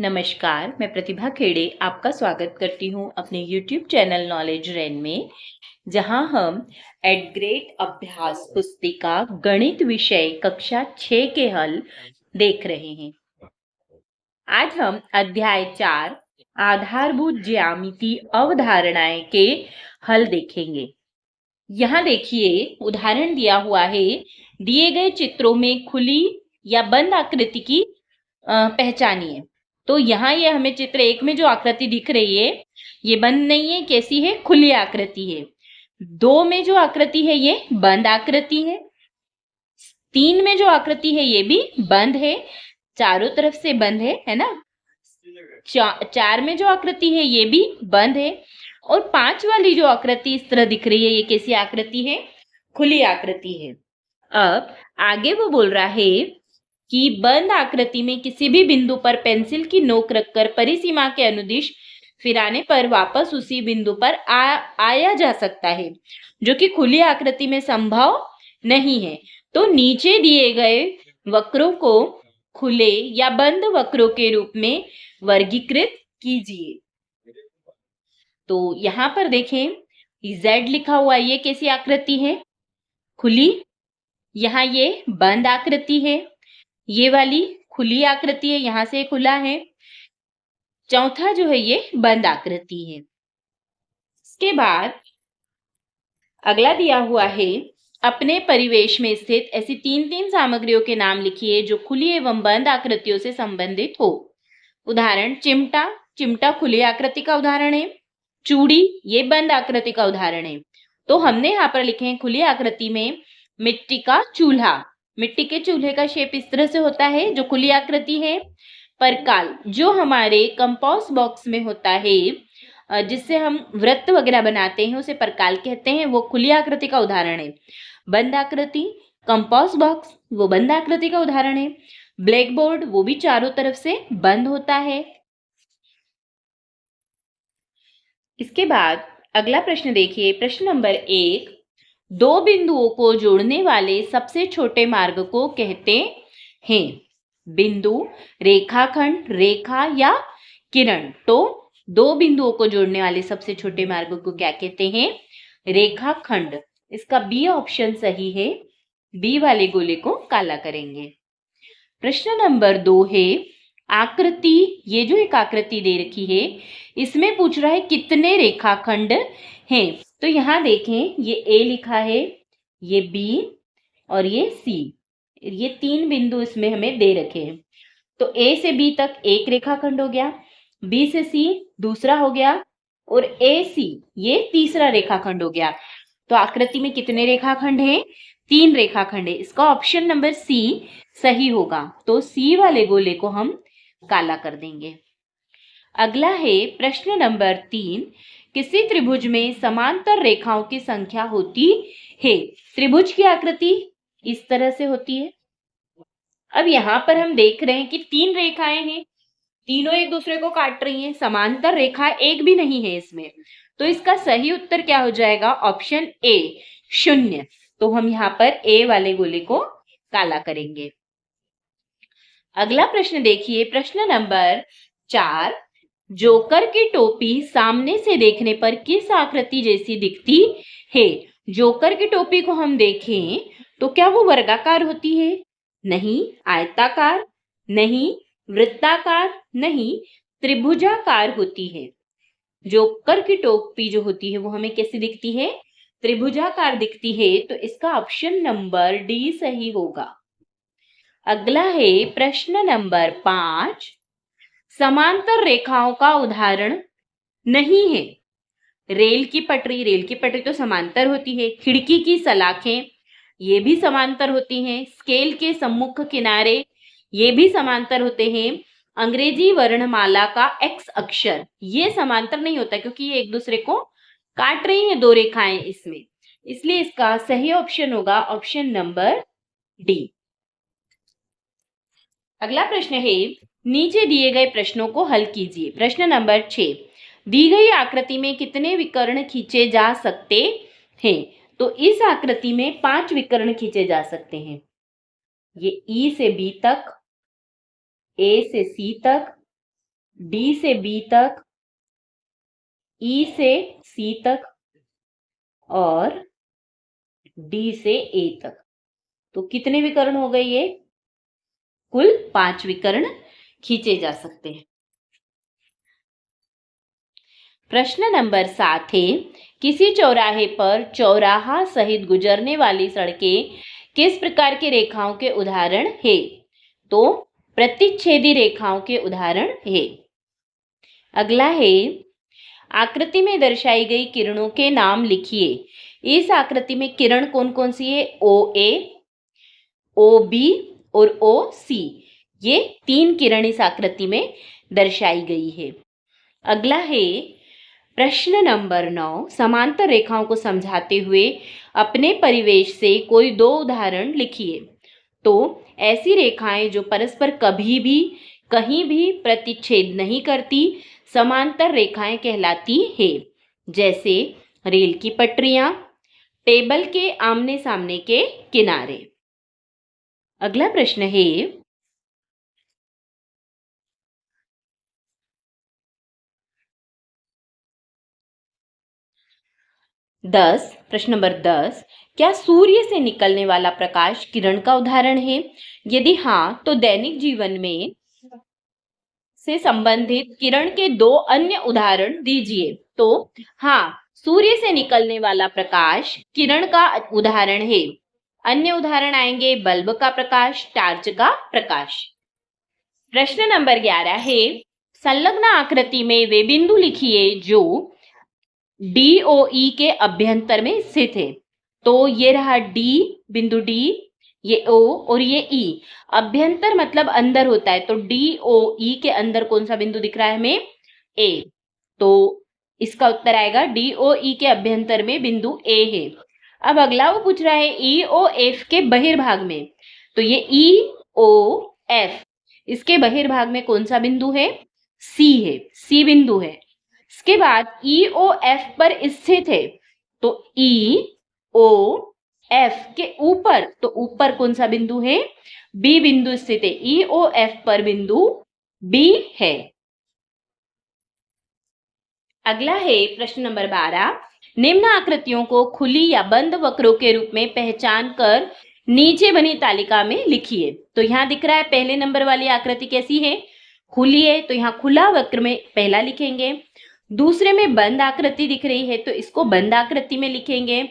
नमस्कार, मैं प्रतिभा खेड़े आपका स्वागत करती हूँ अपने YouTube चैनल नॉलेज रेन में, जहाँ हम एट ग्रेड अभ्यास पुस्तिका गणित विषय कक्षा 6 के हल देख रहे हैं। आज हम अध्याय 4 आधारभूत ज्यामिति अवधारणाएं के हल देखेंगे। यहाँ देखिए उदाहरण दिया हुआ है, दिए गए चित्रों में खुली या बंद आकृति की पहचानिए। तो यहाँ ये हमें चित्र 1 में जो आकृति दिख रही है ये बंद नहीं है, कैसी है? खुली आकृति है। 2 में जो आकृति है ये बंद आकृति है। 3 में जो आकृति है ये भी बंद है, चारों तरफ से बंद है ना। 4 में जो आकृति है ये भी बंद है और 5 वाली जो आकृति इस तरह दिख रही है ये कैसी आकृति है? खुली आकृति है। अब आगे वो बोल रहा है कि बंद आकृति में किसी भी बिंदु पर पेंसिल की नोक रखकर परिसीमा के अनुदिश फिराने पर वापस उसी बिंदु पर आया जा सकता है, जो कि खुली आकृति में संभव नहीं है। तो नीचे दिए गए वक्रों को खुले या बंद वक्रों के रूप में वर्गीकृत कीजिए। तो यहाँ पर देखें Z लिखा हुआ, ये कैसी आकृति है? खुली। यहाँ ये बंद आकृति है, ये वाली खुली आकृति है, यहां से खुला है। चौथा जो है ये बंद आकृति है। इसके बाद अगला दिया हुआ है, अपने परिवेश में स्थित ऐसी 3 सामग्रियों के नाम लिखिए जो खुली एवं बंद आकृतियों से संबंधित हो। उदाहरण चिमटा, चिमटा खुली आकृति का उदाहरण है। चूड़ी, ये बंद आकृति का उदाहरण है। तो हमने यहाँ पर लिखे हैं खुली आकृति में मिट्टी का चूल्हा, मिट्टी के चूल्हे का शेप इस तरह से होता है जो खुली आकृति है। परकाल, जो हमारे कंपोस्ट बॉक्स में होता है, जिससे हम वृत्त वगैरह बनाते हैं उसे परकाल कहते हैं, वो खुली आकृति का उदाहरण है। बंद आकृति कंपोस्ट बॉक्स, वो बंद आकृति का उदाहरण है। ब्लैक बोर्ड, वो भी चारों तरफ से बंद होता है। इसके बाद अगला प्रश्न देखिए, प्रश्न नंबर 1, 2 बिंदुओं को जोड़ने वाले सबसे छोटे मार्ग को कहते हैं। बिंदु, रेखाखंड, रेखा या किरण। तो 2 बिंदुओं को जोड़ने वाले सबसे छोटे मार्ग को क्या कहते हैं? रेखाखंड। इसका बी ऑप्शन सही है, बी वाले गोले को काला करेंगे। प्रश्न नंबर 2 है, आकृति, ये जो एक आकृति दे रखी है इसमें पूछ रहा है कितने रेखाखंड हैं। तो यहाँ देखें ये ए लिखा है, ये बी और ये सी, ये 3 बिंदु इसमें हमें दे रखे हैं। तो ए से बी तक एक रेखाखंड हो गया, बी से सी दूसरा हो गया और ए सी ये तीसरा रेखाखंड हो गया। तो आकृति में कितने रेखाखंड हैं? 3 रेखाखंड है। इसका ऑप्शन नंबर सी सही होगा। तो सी वाले गोले को हम काला कर देंगे। अगला है प्रश्न नंबर 3, किसी त्रिभुज में समांतर रेखाओं की संख्या होती है। त्रिभुज की आकृति इस तरह से होती है। अब यहाँ पर हम देख रहे हैं कि 3 रेखाएं हैं, तीनों एक दूसरे को काट रही हैं, समांतर रेखा एक भी नहीं है इसमें। तो इसका सही उत्तर क्या हो जाएगा? Option A 0। तो हम यहाँ पर ए वाले गोले को काला करेंगे। अगला प्रश्न देखिए, प्रश्न नंबर 4, जोकर की टोपी सामने से देखने पर किस आकृति जैसी दिखती है? जोकर की टोपी को हम देखें तो क्या वो वर्गाकार होती है? नहीं। आयताकार? नहीं। वृत्ताकार? नहीं। त्रिभुजाकार होती है। जोकर की टोपी जो होती है वो हमें कैसी दिखती है? त्रिभुजाकार दिखती है। तो इसका ऑप्शन नंबर डी सही होगा। अगला है प्रश्न नंबर 5, समांतर रेखाओं का उदाहरण नहीं है। रेल की पटरी तो समांतर होती है। खिड़की की सलाखें, ये भी समांतर होती हैं। स्केल के सम्मुख किनारे, ये भी समांतर होते हैं। अंग्रेजी वर्णमाला का एक्स अक्षर, ये समांतर नहीं होता क्योंकि ये एक दूसरे को काट रही हैं 2 रेखाएं इसमें, इसलिए इसका सही ऑप्शन होगा ऑप्शन नंबर डी। अगला प्रश्न है, नीचे दिए गए प्रश्नों को हल कीजिए। प्रश्न नंबर 6, दी गई आकृति में कितने विकर्ण खींचे जा सकते हैं? तो इस आकृति में 5 विकर्ण खींचे जा सकते हैं। ये ई से बी तक, ए से सी तक, डी से बी तक, ई से सी तक और डी से ए तक। तो कितने विकर्ण हो गए ये? कुल 5 विकर्ण खींचे जा सकते हैं। प्रश्न नंबर 7 है, किसी चौराहे पर चौराहा सहित गुजरने वाली सड़कें किस प्रकार की रेखाओं के उदाहरण है? तो प्रतिच्छेदी रेखाओं के उदाहरण है। अगला है, आकृति में दर्शाई गई किरणों के नाम लिखिए। इस आकृति में किरण कौन कौन सी है? ओ ए, ओ बी और ओ सी। ये 3 किरण इस आकृति में दर्शाई गई है। अगला है प्रश्न नंबर 9, समांतर रेखाओं को समझाते हुए अपने परिवेश से कोई 2 उदाहरण लिखिए। तो ऐसी रेखाएं जो परस्पर कभी भी कहीं भी प्रतिच्छेद नहीं करती समांतर रेखाएं कहलाती है, जैसे रेल की पटरियां, टेबल के आमने सामने के किनारे। अगला प्रश्न है, प्रश्न नंबर 10, क्या सूर्य से निकलने वाला प्रकाश किरण का उदाहरण है? यदि हाँ, तो दैनिक जीवन में से संबंधित किरण के 2 अन्य उदाहरण दीजिए। तो हाँ, सूर्य से निकलने वाला प्रकाश किरण का उदाहरण है। अन्य उदाहरण आएंगे बल्ब का प्रकाश, टार्च का प्रकाश। प्रश्न नंबर 11 है, संलग्न आकृति में वे बिंदु लिखिए जो DOE के अभ्यंतर में स्थित है। तो ये रहा डी, बिंदु डी, ये O और ये E। अभ्यंतर मतलब अंदर होता है, तो DOE के अंदर कौन सा बिंदु दिख रहा है हमें? A। तो इसका उत्तर आएगा DOE के अभ्यंतर में बिंदु A है। अब अगला वो पूछ रहा है EOF के बहिर्भाग में। तो ये EOF, इसके बहिर्भाग में कौन सा बिंदु है? C है, C बिंदु है। इसके बाद EOF पर स्थित है, तो EOF के ऊपर, तो ऊपर कौन सा बिंदु है? B बिंदु स्थित है। EOF पर बिंदु B है। अगला है प्रश्न नंबर 12, निम्न आकृतियों को खुली या बंद वक्रों के रूप में पहचान कर नीचे बनी तालिका में लिखिए। तो यहाँ दिख रहा है पहले नंबर वाली आकृति कैसी है? खुली है, तो यहाँ खुला वक्र में पहला लिखेंगे। दूसरे में बंद आकृति दिख रही है, तो इसको बंद आकृति में लिखेंगे।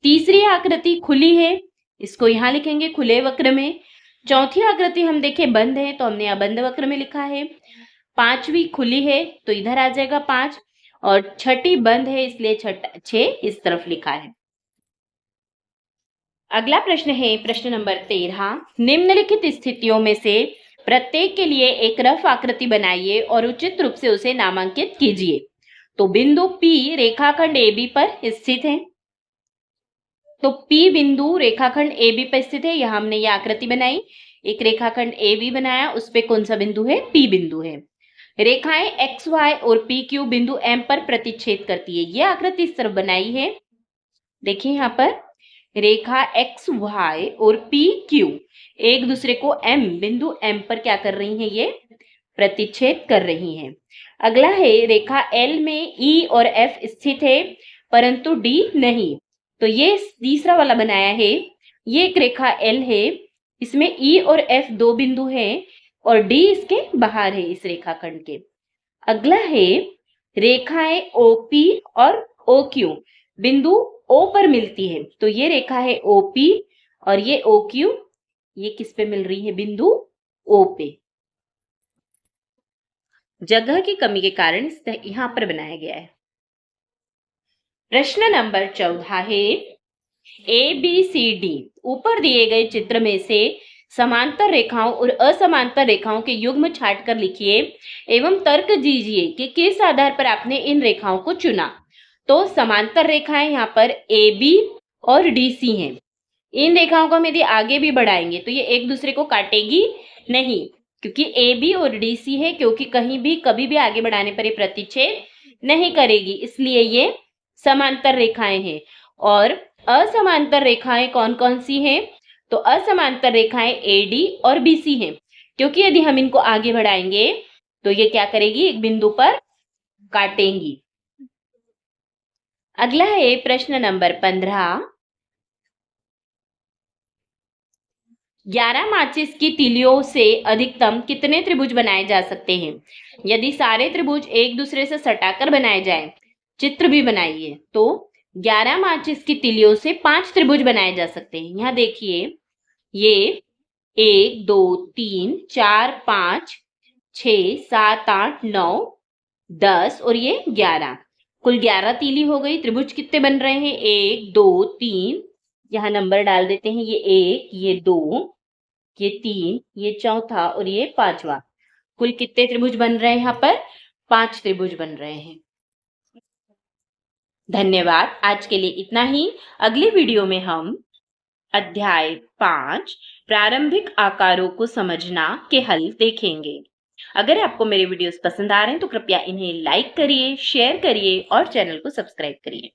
तीसरी आकृति खुली है, इसको यहाँ लिखेंगे खुले वक्र में। चौथी आकृति हम देखें बंद है, तो हमने यहाँ बंद वक्र में लिखा है। पांचवी खुली है, तो इधर आ जाएगा 5, और छठी बंद है, इसलिए 6 इस तरफ लिखा है। अगला प्रश्न है प्रश्न नंबर 13, निम्नलिखित स्थितियों में से प्रत्येक के लिए एक रफ आकृति बनाइए और उचित रूप से उसे नामांकित कीजिए। तो बिंदु P रेखाखंड AB पर स्थित है, तो P बिंदु रेखाखंड AB पर स्थित है। यहाँ हमने ये आकृति बनाई, एक रेखाखंड AB बनाया, उस पे कौन सा बिंदु है? P बिंदु है। रेखाएं XY और PQ बिंदु M पर प्रतिच्छेद करती है। ये आकृति इस तरफ बनाई है, देखिए यहाँ पर रेखा XY और PQ एक दूसरे को M बिंदु M पर क्या कर रही हैं? ये प्रतिच्छेद कर रही हैं। अगला है रेखा L में E और F स्थित है परंतु D नहीं। तो ये तीसरा वाला बनाया है, ये एक रेखा L है, इसमें E और F 2 बिंदु हैं और D इसके बाहर है इस रेखाखंड के। अगला है रेखाएं OP और OQ बिंदु O पर मिलती है, तो ये रेखा है OP और ये OQ, ये किस पे मिल रही है? बिंदु O पे। जगह की कमी के कारण यहां पर बनाया गया है। प्रश्न नंबर 14 है, ABCD ऊपर दिए गए चित्र में से समांतर रेखाओं और असमांतर रेखाओं के युग्म छाट कर लिखिए एवं तर्क दीजिए कि किस आधार पर आपने इन रेखाओं को चुना। तो समांतर रेखाएं यहाँ पर AB और DC हैं। इन रेखाओं को हम यदि आगे भी बढ़ाएंगे तो ये एक दूसरे को काटेगी नहीं, क्योंकि AB और DC है, क्योंकि कहीं भी कभी भी आगे बढ़ाने पर ये प्रतिच्छेद नहीं करेगी, इसलिए ये समांतर रेखाएं हैं। और असमांतर रेखाएं कौन कौन सी हैं? तो असमांतर रेखाएं AD और BC हैं, क्योंकि यदि हम इनको आगे बढ़ाएंगे तो ये क्या करेगी, एक बिंदु पर काटेंगी। अगला है प्रश्न नंबर 15। 11 माचिस की तीलियों से अधिकतम कितने त्रिभुज बनाए जा सकते हैं? यदि सारे त्रिभुज एक दूसरे से सटाकर बनाए जाएं, चित्र भी बनाइए, तो 11 माचिस की तीलियों से 5 त्रिभुज बनाए जा सकते हैं। यहाँ देखिए, ये 1 2 3 4 5 6 7 8 9 10 और ये 11, कुल 11 तीली हो गई। त्रिभुज कितने बन रहे हैं? 1 2 3, यहाँ नंबर डाल देते हैं, ये 1 ये 2 ये 3 ये चौथा और ये पांचवा। कुल कितने त्रिभुज बन रहे हैं? यहाँ पर 5 त्रिभुज बन रहे हैं। धन्यवाद। आज के लिए इतना ही। अगली वीडियो में हम अध्याय 5 प्रारंभिक आकारों को समझना के हल देखेंगे। अगर आपको मेरे वीडियोस पसंद आ रहे हैं तो कृपया इन्हें लाइक करिए, शेयर करिए और चैनल को सब्सक्राइब करिए।